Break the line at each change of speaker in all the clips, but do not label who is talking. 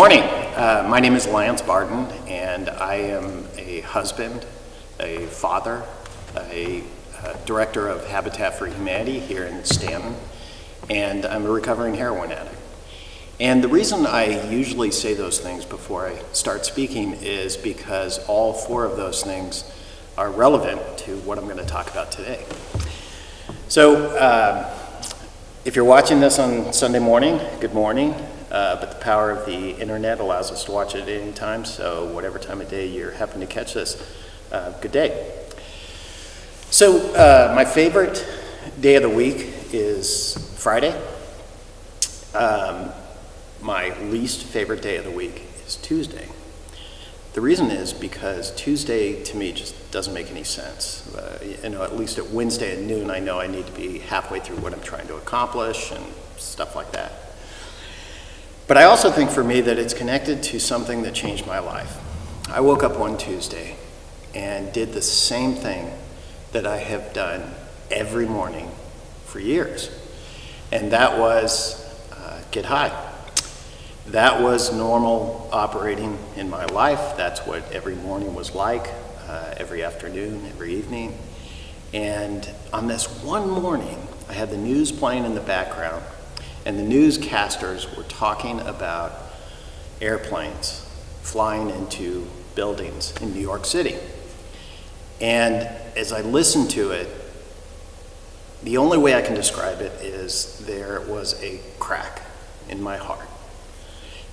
Morning. My name is Lance Barton, and I am a husband, a father, a director of Habitat for Humanity here in Stanton, and I'm a recovering heroin addict. And the reason I usually say those things before I start speaking is because all four of those things are relevant to what I'm going to talk about today. So if you're watching this on Sunday morning, good morning. But the power of the internet allows us to watch it at any time, so whatever time of day you're happen to catch this, good day. So my favorite day of the week is Friday. My least favorite day of the week is Tuesday. The reason is because Tuesday to me just doesn't make any sense. At least at Wednesday at noon, I know I need to be halfway through what I'm trying to accomplish and stuff like that. But I also think for me that it's connected to something that changed my life. I woke up one Tuesday and did the same thing that I have done every morning for years. And that was get high. That was normal operating in my life. That's what every morning was like, every afternoon, every evening. And on this one morning, I had the news playing in the background, and the newscasters were talking about airplanes flying into buildings in New York City. And as I listened to it, the only way I can describe it is there was a crack in my heart.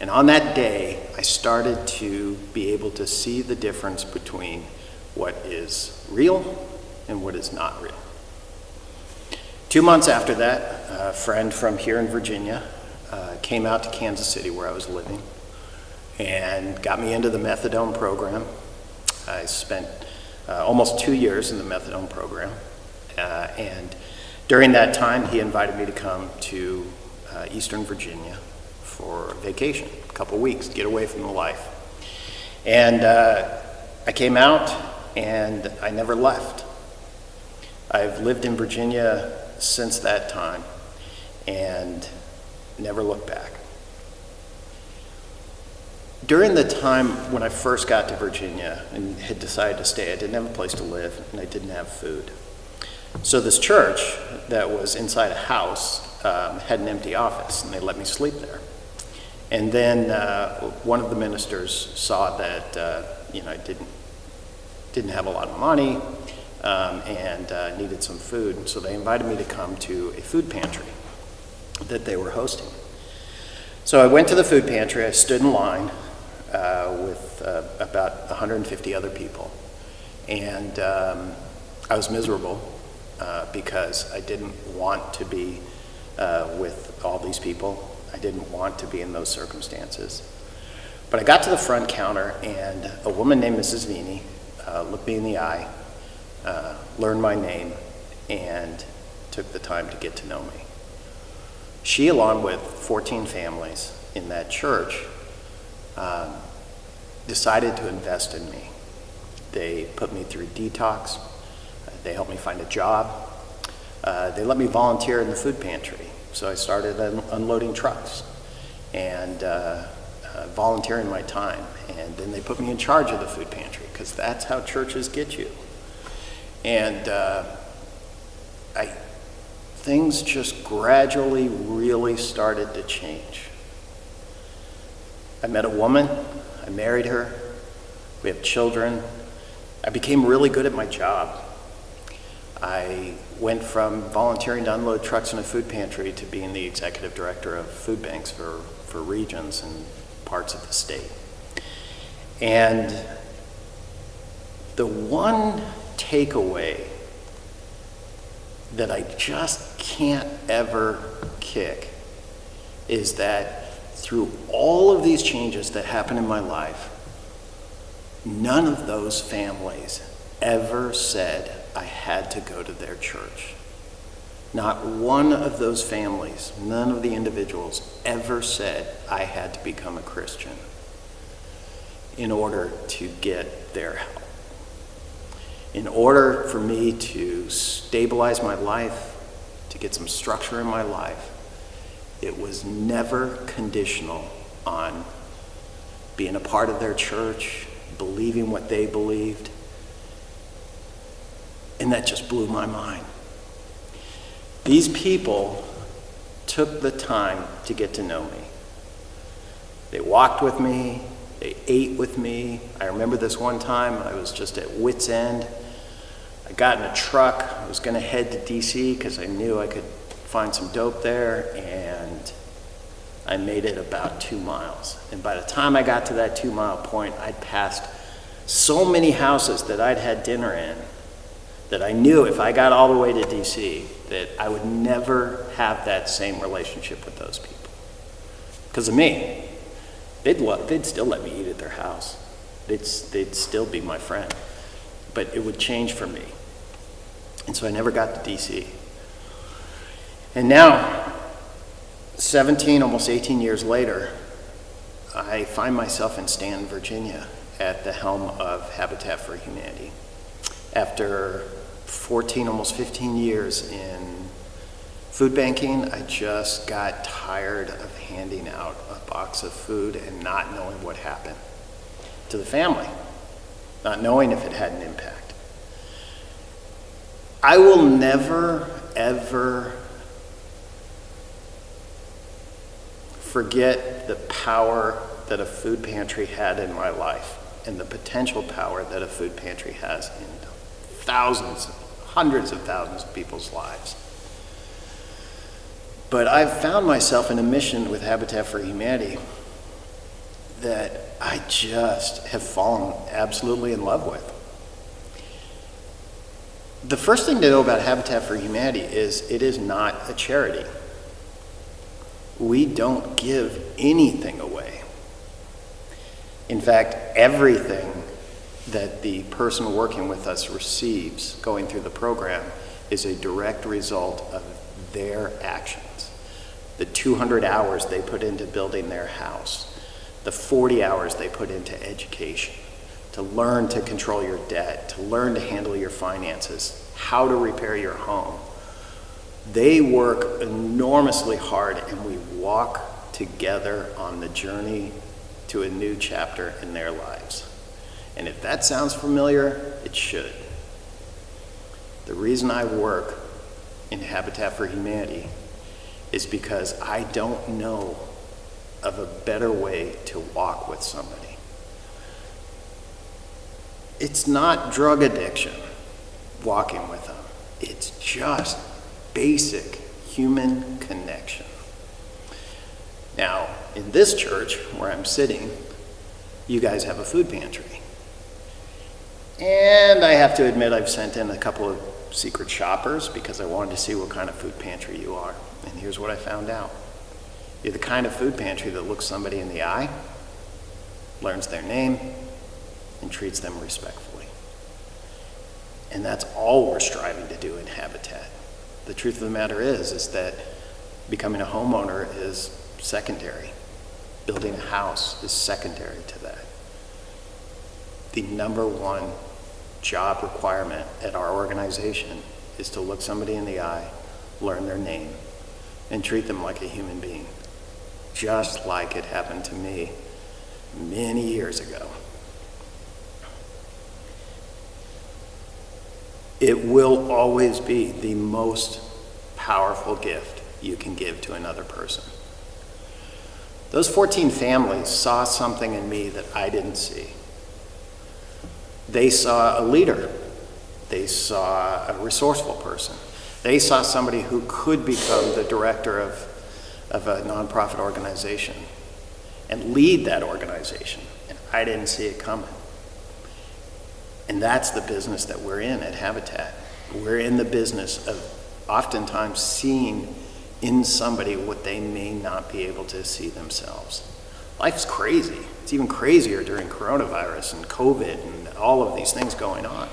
And on that day, I started to be able to see the difference between what is real and what is not real. 2 months after that, a friend from here in Virginia came out to Kansas City where I was living and got me into the methadone program. I spent almost 2 years in the methadone program, and during that time he invited me to come to Eastern Virginia for vacation, a couple weeks, get away from the life. And I came out and I never left. I've lived in Virginia since that time and never looked back. During the time when I first got to Virginia and had decided to stay, I didn't have a place to live and I didn't have food. So this church that was inside a house had an empty office, and they let me sleep there. And then one of the ministers saw that I didn't have a lot of money, and needed some food, so they invited me to come to a food pantry that they were hosting. So I went to the food pantry. I stood in line with about 150 other people, and I was miserable because I didn't want to be with all these people. I didn't want to be in those circumstances. But I got to the front counter, and a woman named Mrs. Vini looked me in the eye, learned my name, and took the time to get to know me. She, along with 14 families in that church, decided to invest in me. They put me through detox. They helped me find a job. They let me volunteer in the food pantry. So I started unloading trucks and volunteering my time. And then they put me in charge of the food pantry, because that's how churches get you. And things just gradually really started to change. I met a woman, I married her, we have children. I became really good at my job. I went from volunteering to unload trucks in a food pantry to being the executive director of food banks for regions and parts of the state. And the one takeaway that I just can't ever kick is that through all of these changes that happened in my life, none of those families ever said I had to go to their church. Not one of those families, none of the individuals ever said I had to become a Christian in order to get their help. In order for me to stabilize my life, to get some structure in my life, it was never conditional on being a part of their church, believing what they believed. And that just blew my mind. These people took the time to get to know me. They walked with me, they ate with me. I remember this one time, I was just at wit's end. I got in a truck, I was gonna head to DC because I knew I could find some dope there, and I made it about 2 miles. And by the time I got to that 2 mile point, I'd passed so many houses that I'd had dinner in that I knew if I got all the way to DC that I would never have that same relationship with those people. Because of me. They'd still let me eat at their house. They'd still be my friend. But it would change for me. And so I never got to DC. And now, 17, almost 18 years later, I find myself in Stanton, Virginia, at the helm of Habitat for Humanity. After 14, almost 15 years in food banking, I just got tired of handing out a box of food and not knowing what happened to the family, not knowing if it had an impact. I will never, ever forget the power that a food pantry had in my life and the potential power that a food pantry has in thousands, hundreds of thousands of people's lives. But I've found myself in a mission with Habitat for Humanity that I just have fallen absolutely in love with. The first thing to know about Habitat for Humanity is it is not a charity. We don't give anything away. In fact, everything that the person working with us receives going through the program is a direct result of their actions. The 200 hours they put into building their house, the 40 hours they put into education, to learn to control your debt, to learn to handle your finances, how to repair your home. They work enormously hard, and we walk together on the journey to a new chapter in their lives. And if that sounds familiar, it should. The reason I work in Habitat for Humanity is because I don't know of a better way to walk with somebody. It's not drug addiction, walking with them. It's just basic human connection. Now, in this church where I'm sitting, you guys have a food pantry. And I have to admit I've sent in a couple of secret shoppers because I wanted to see what kind of food pantry you are. And here's what I found out. You're the kind of food pantry that looks somebody in the eye, learns their name, and treats them respectfully. And that's all we're striving to do in Habitat. The truth of the matter is that becoming a homeowner is secondary. Building a house is secondary to that. The number one job requirement at our organization is to look somebody in the eye, learn their name, and treat them like a human being, just like it happened to me many years ago. It will always be the most powerful gift you can give to another person. Those 14 families saw something in me that I didn't see. They saw a leader. They saw a resourceful person. They saw somebody who could become the director of a nonprofit organization and lead that organization. And I didn't see it coming. And that's the business that we're in at Habitat. We're in the business of oftentimes seeing in somebody what they may not be able to see themselves. Life's crazy. It's even crazier during coronavirus and COVID and all of these things going on.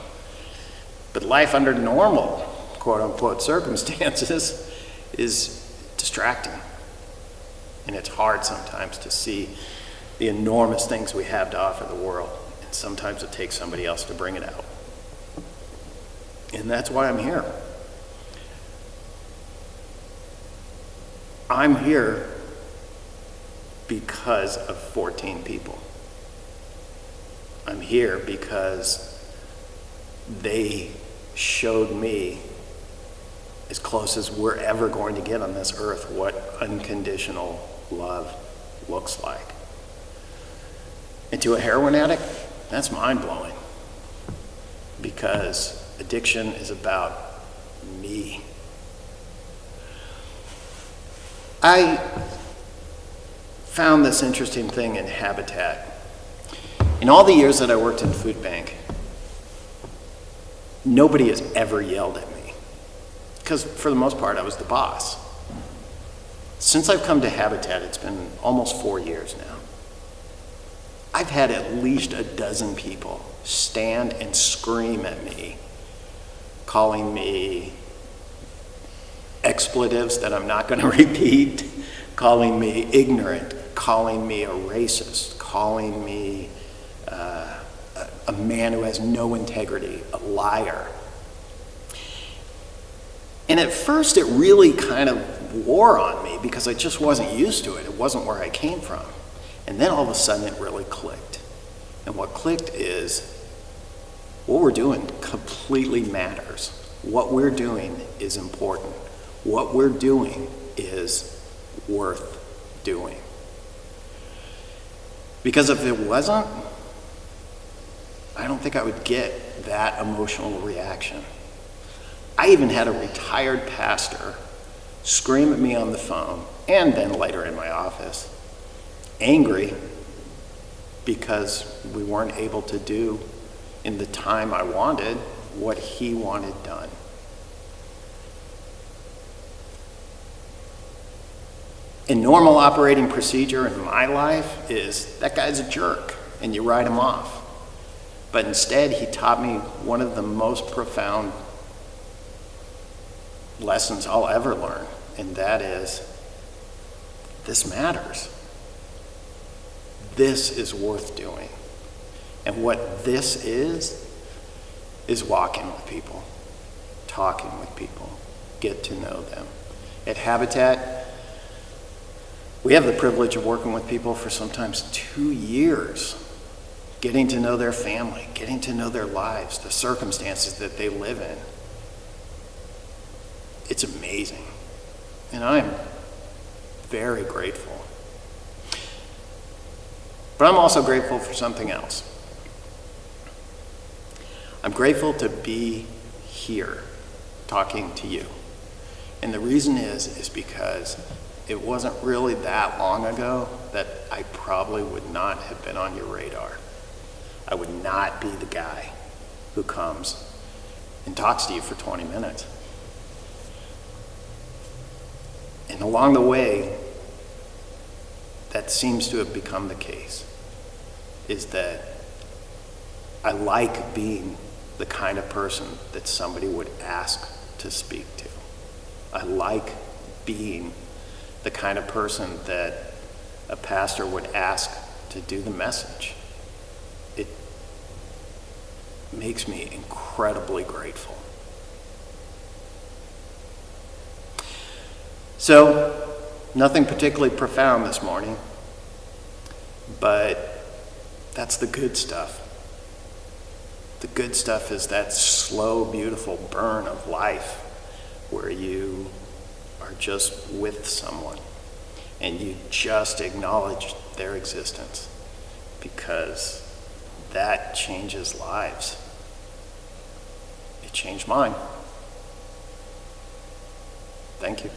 But life under normal, quote unquote, circumstances is distracting. And it's hard sometimes to see the enormous things we have to offer the world. And sometimes it takes somebody else to bring it out. And that's why I'm here. I'm here because of 14 people. I'm here because they showed me, as close as we're ever going to get on this earth, what unconditional love looks like. And to a heroin addict, that's mind-blowing, because addiction is about me. I found this interesting thing in Habitat. In all the years that I worked in food bank, nobody has ever yelled at me, because for the most part, I was the boss. Since I've come to Habitat, it's been almost 4 years now, I've had at least a dozen people stand and scream at me, calling me expletives that I'm not going to repeat, calling me ignorant, calling me a racist, calling me a man who has no integrity, a liar. And at first it really kind of wore on me because I just wasn't used to it. It wasn't where I came from. And then all of a sudden it really clicked. And what clicked is what we're doing completely matters. What we're doing is important. What we're doing is worth doing. Because if it wasn't, I don't think I would get that emotional reaction. I even had a retired pastor scream at me on the phone, and then later in my office, angry because we weren't able to do in the time I wanted what he wanted done. A normal operating procedure in my life is that guy's a jerk and you write him off. But instead, he taught me one of the most profound lessons I'll ever learn, and that is, this matters. This is worth doing. And what this is walking with people, talking with people, get to know them. At Habitat, we have the privilege of working with people for sometimes 2 years, getting to know their family, getting to know their lives, the circumstances that they live in. It's amazing. And I'm very grateful. But I'm also grateful for something else. I'm grateful to be here talking to you. And the reason is because it wasn't really that long ago that I probably would not have been on your radar. I would not be the guy who comes and talks to you for 20 minutes. And along the way, that seems to have become the case, is that I like being the kind of person that somebody would ask to speak to. I like being the kind of person that a pastor would ask to do the message. It makes me incredibly grateful. So, nothing particularly profound this morning, but that's the good stuff. The good stuff is that slow, beautiful burn of life where you are just with someone and you just acknowledge their existence, because that changes lives. It changed mine. Thank you.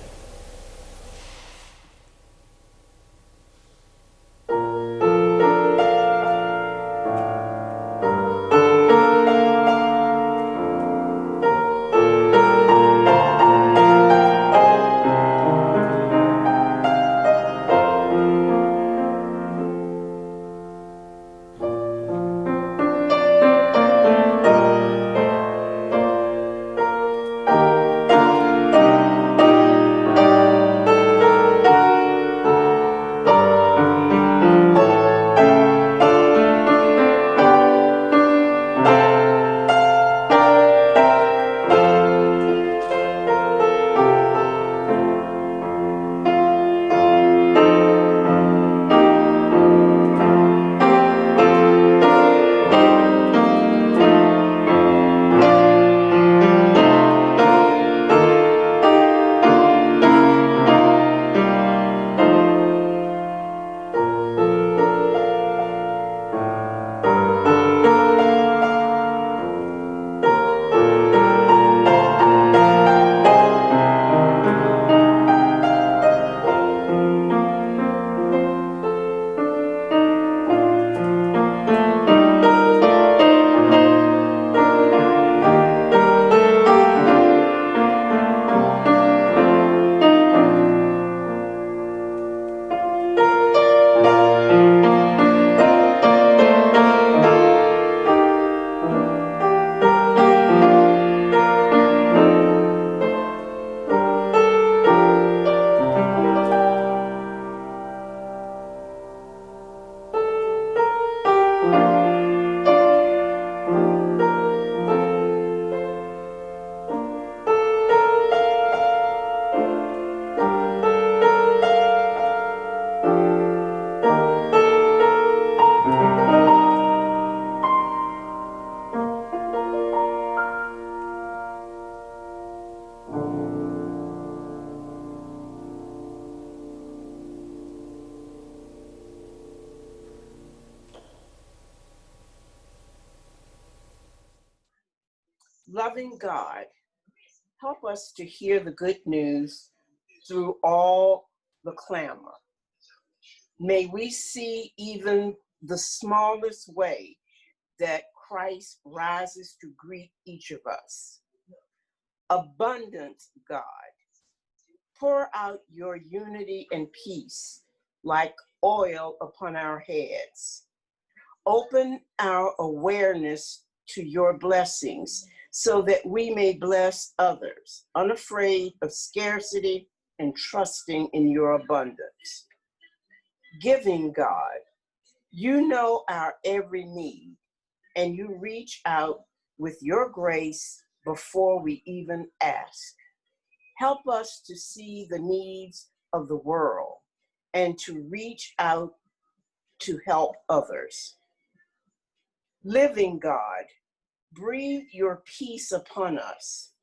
Loving God, help us to hear the good news through all the clamor. May we see even the smallest way that Christ rises to greet each of us. Abundant God, pour out your unity and peace like oil upon our heads. Open our awareness to your blessings so that we may bless others, unafraid of scarcity and trusting in your abundance. Giving God, you know our every need, and you reach out with your grace before we even ask. Help us to see the needs of the world and to reach out to help others. Living God, breathe your peace upon us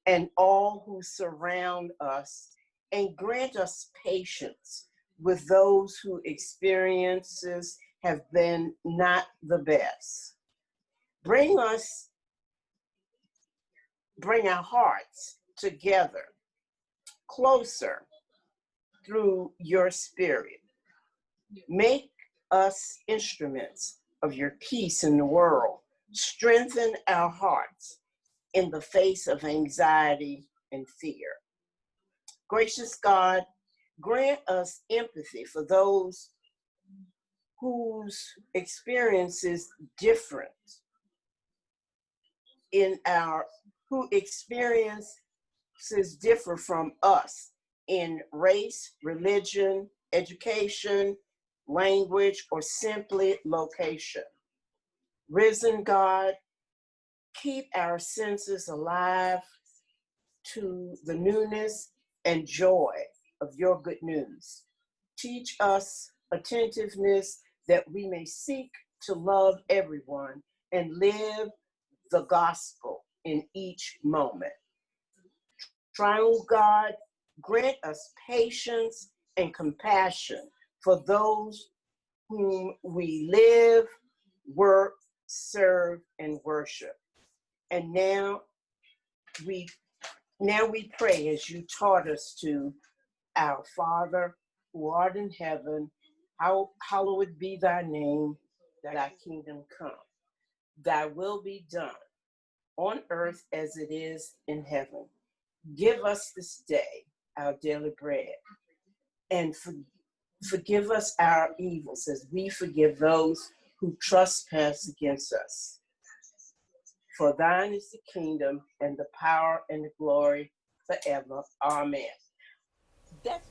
and all who surround us, and grant us patience with those whose experiences have been not the best. Bring our hearts together, closer through your spirit. Make us instruments of your peace in the world. Strengthen our hearts in the face of anxiety and fear. Gracious God, grant us empathy for those whose experiences different who experiences differ from us in race, religion, education, language, or simply location. Risen God, keep our senses alive to the newness and joy of your good news. Teach us attentiveness that we may seek to love everyone and live the gospel in each moment. Triune God, grant us patience and compassion for those whom we live, work, serve, and worship. And now we pray as you taught us to: our Father, who art in heaven, hallowed be thy name, thy kingdom come. Thy will be done on earth as it is in heaven. Give us this day our daily bread, and forgive us our evils as we forgive those who trespass against us. For thine is the kingdom and the power and the glory forever. Amen. That's